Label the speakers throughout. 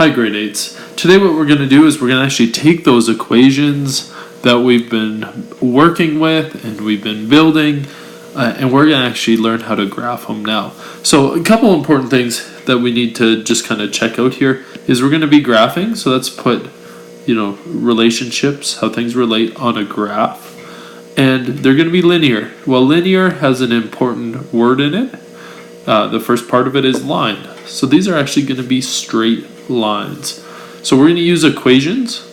Speaker 1: Hi grade 8s. Today what we're going to do is we're going to actually take those equations that we've been working with and we've been building and we're going to actually learn how to graph them now. So a couple important things that we need to just kind of check out here is we're going to be graphing. So let's put, relationships, how things relate on a graph. And they're going to be linear. Well, linear has an important word in it. The first part of it is line. So these are actually going to be straight lines. So we're going to use equations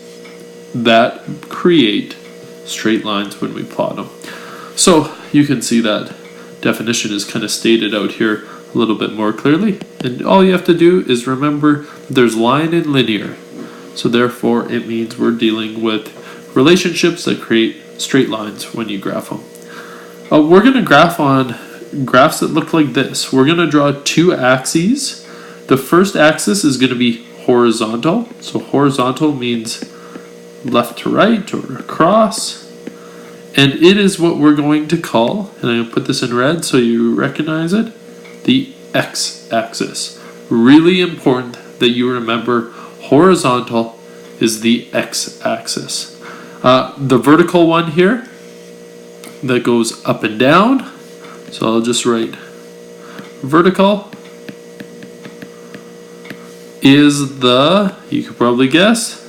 Speaker 1: that create straight lines when we plot them. So you can see that definition is kind of stated out here a little bit more clearly. And all you have to do is remember there's line and linear. So therefore it means we're dealing with relationships that create straight lines when you graph them. We're going to graph on graphs that look like this. We're going to draw two axes. The first axis is going to be horizontal. So horizontal means left to right or across. And it is what we're going to call, and I'm going to put this in red so you recognize it, the x-axis. Really important that you remember horizontal is the x-axis. The vertical one here that goes up and down, so I'll just write vertical is the, you could probably guess,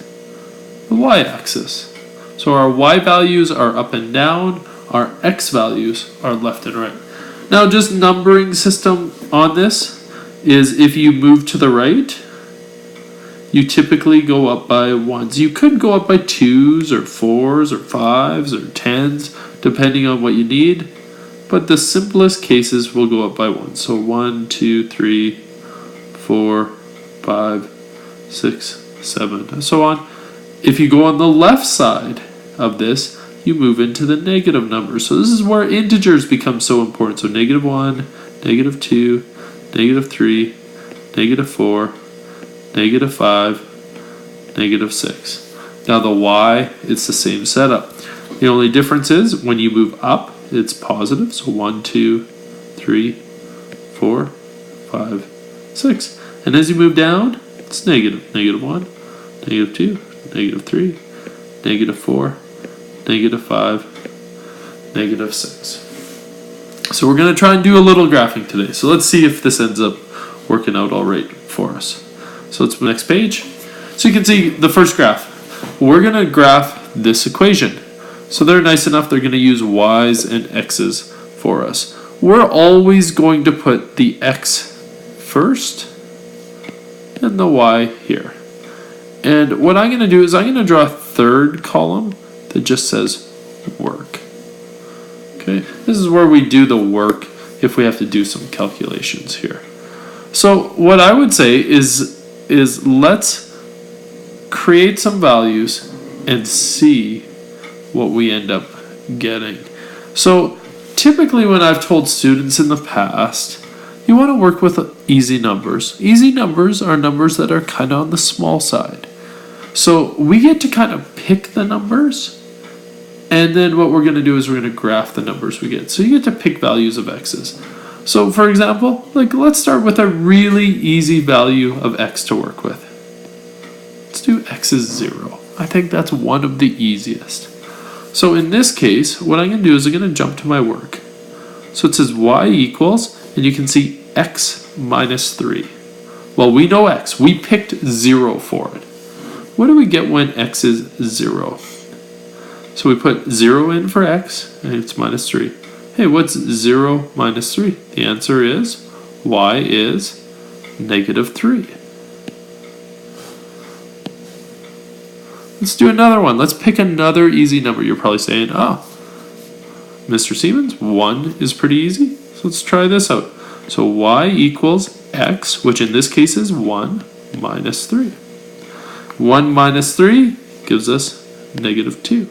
Speaker 1: the y-axis. So our y values are up and down, our x values are left and right. Now just numbering system on this is if you move to the right, you typically go up by ones. You could go up by twos or fours or fives or tens, depending on what you need. But the simplest cases will go up by ones. So 1, 2, 3, 4, 5, 6, 7, and so on. If you go on the left side of this, you move into the negative numbers. So this is where integers become so important. So -1, -2, -3, -4, -5, -6. Now the y, it's the same setup. The only difference is when you move up, it's positive. So 1, 2, 3, 4, 5, 6. And as you move down, it's negative. -1, -2, -3, -4, -5, -6. So we're going to try and do a little graphing today. So let's see if this ends up working out all right for us. So let's next page. So you can see the first graph. We're going to graph this equation. So they're nice enough, they're going to use y's and x's for us. We're always going to put the x first and the y here. And what I'm going to do is I'm going to draw a third column that just says work. Okay, this is where we do the work if we have to do some calculations here. So what I would say is let's create some values and see what we end up getting. So typically when I've told students in the past, you want to work with easy numbers. Easy numbers are numbers that are kind of on the small side. So we get to kind of pick the numbers, and then what we're going to do is we're going to graph the numbers we get. So you get to pick values of x's. So for example, let's start with a really easy value of x to work with. Let's do x is 0. I think that's one of the easiest. So in this case, what I'm going to do is I'm going to jump to my work. So it says y equals, and you can see x minus 3. Well, we know x. We picked 0 for it. What do we get when x is 0? So we put 0 in for x, and it's minus 3. Hey, what's 0 minus 3? The answer is y is -3. Let's do another one. Let's pick another easy number. You're probably saying, oh, Mr. Siemens, 1 is pretty easy. So let's try this out. So y equals x, which in this case is 1 minus 3. 1 minus 3 gives us -2.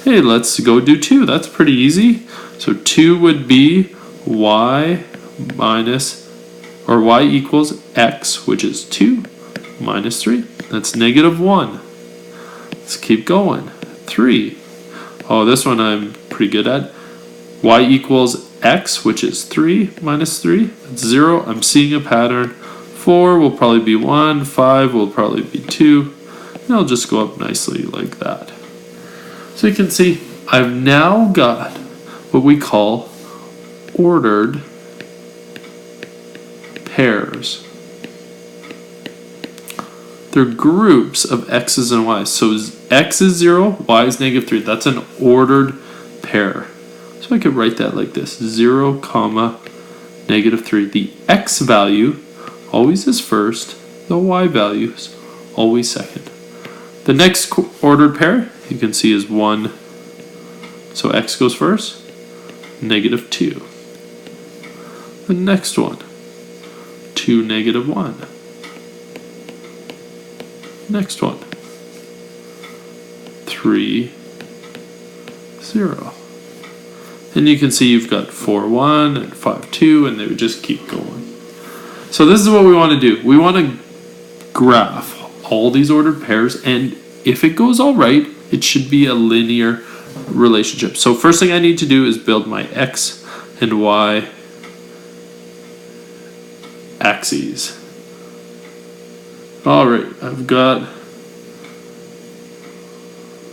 Speaker 1: Hey, let's go do 2. That's pretty easy. So 2 would be y equals x, which is 2 minus 3. That's -1. Let's keep going. 3. Oh, this one I'm pretty good at. y equals x, which is 3 minus 3. That's 0. I'm seeing a pattern. 4 will probably be 1, 5 will probably be 2, and it'll just go up nicely like that. So you can see I've now got what we call ordered pairs. They're groups of x's and y's. So x is 0, y is -3. That's an ordered pair. So I could write that like this: 0, -3. The x value always is first. The y value is always second. The next ordered pair you can see is 1. So x goes first. -2. The next one, 2, -1. Next one, 3, 0. And you can see you've got 4, 1 and 5, 2, and they would just keep going. So this is what we want to do. We want to graph all these ordered pairs, and if it goes all right, it should be a linear relationship. So first thing I need to do is build my x and y axes. All right, I've got,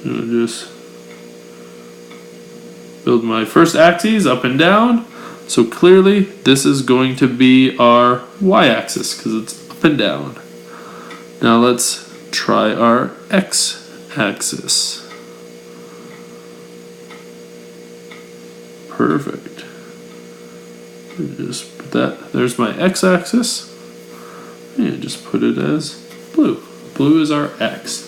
Speaker 1: just build my first axes up and down. So clearly this is going to be our y-axis because it's up and down. Now let's try our x-axis. Perfect. Just put that, there's my x-axis. And just put it as blue. Blue is our x.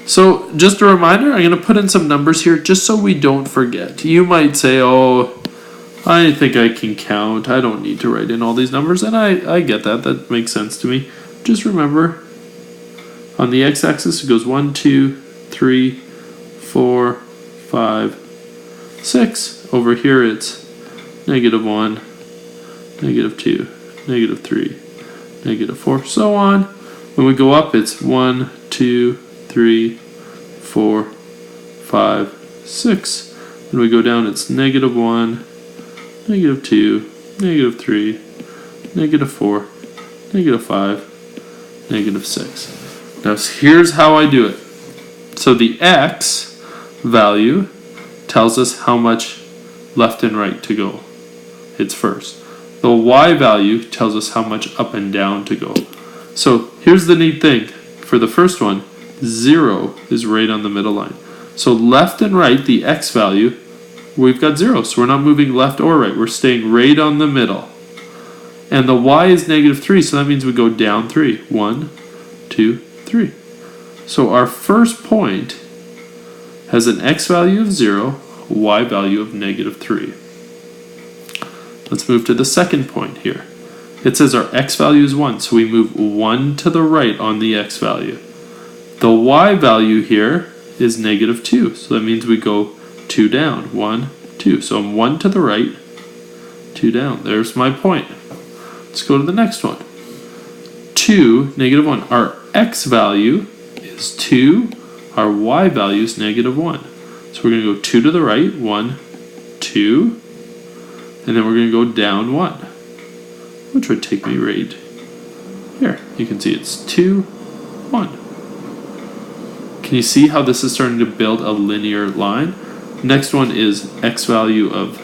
Speaker 1: So just a reminder, I'm going to put in some numbers here just so we don't forget. You might say, oh, I think I can count. I don't need to write in all these numbers. And I get that. That makes sense to me. Just remember, on the x-axis it goes 1, 2, 3, 4, 5, 6. Over here it's -1, -2, -3, -4, so on. When we go up, it's 1, 2, 3, 4, 5, 6. When we go down, it's -1, -2, -3, -4, -5, -6. Now here's how I do it. So the x value tells us how much left and right to go. It's first. The y value tells us how much up and down to go. So here's the neat thing. For the first one, 0 is right on the middle line. So left and right, the x value, we've got 0. So we're not moving left or right. We're staying right on the middle. And the y is -3, so that means we go down 3. 1, 2, 3. So our first point has an x value of 0, y value of -3. Let's move to the second point here. It says our x value is 1, so we move 1 to the right on the x value. The y value here is -2, so that means we go 2 down. 1, 2. So I'm 1 to the right, 2 down. There's my point. Let's go to the next one. 2, -1. Our x value is 2. Our y value is -1. So we're going to go 2 to the right, 1, 2. And then we're going to go down 1, which would take me right here. You can see it's 2, 1. Can you see how this is starting to build a linear line? Next one is x value of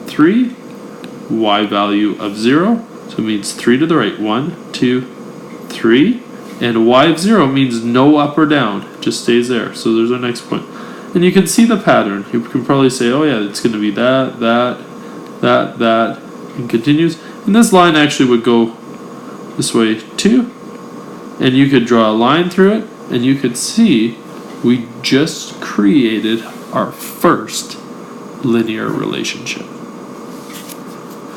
Speaker 1: 3, y value of 0. So it means 3 to the right, 1, 2, 3. And y of 0 means no up or down, it just stays there. So there's our next point. And you can see the pattern. You can probably say, oh yeah, it's going to be that, that, and continues. And this line actually would go this way too. And you could draw a line through it, and you could see we just created our first linear relationship.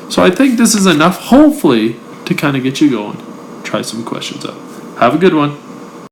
Speaker 1: So I think this is enough, hopefully, to kind of get you going. Try some questions out. Have a good one.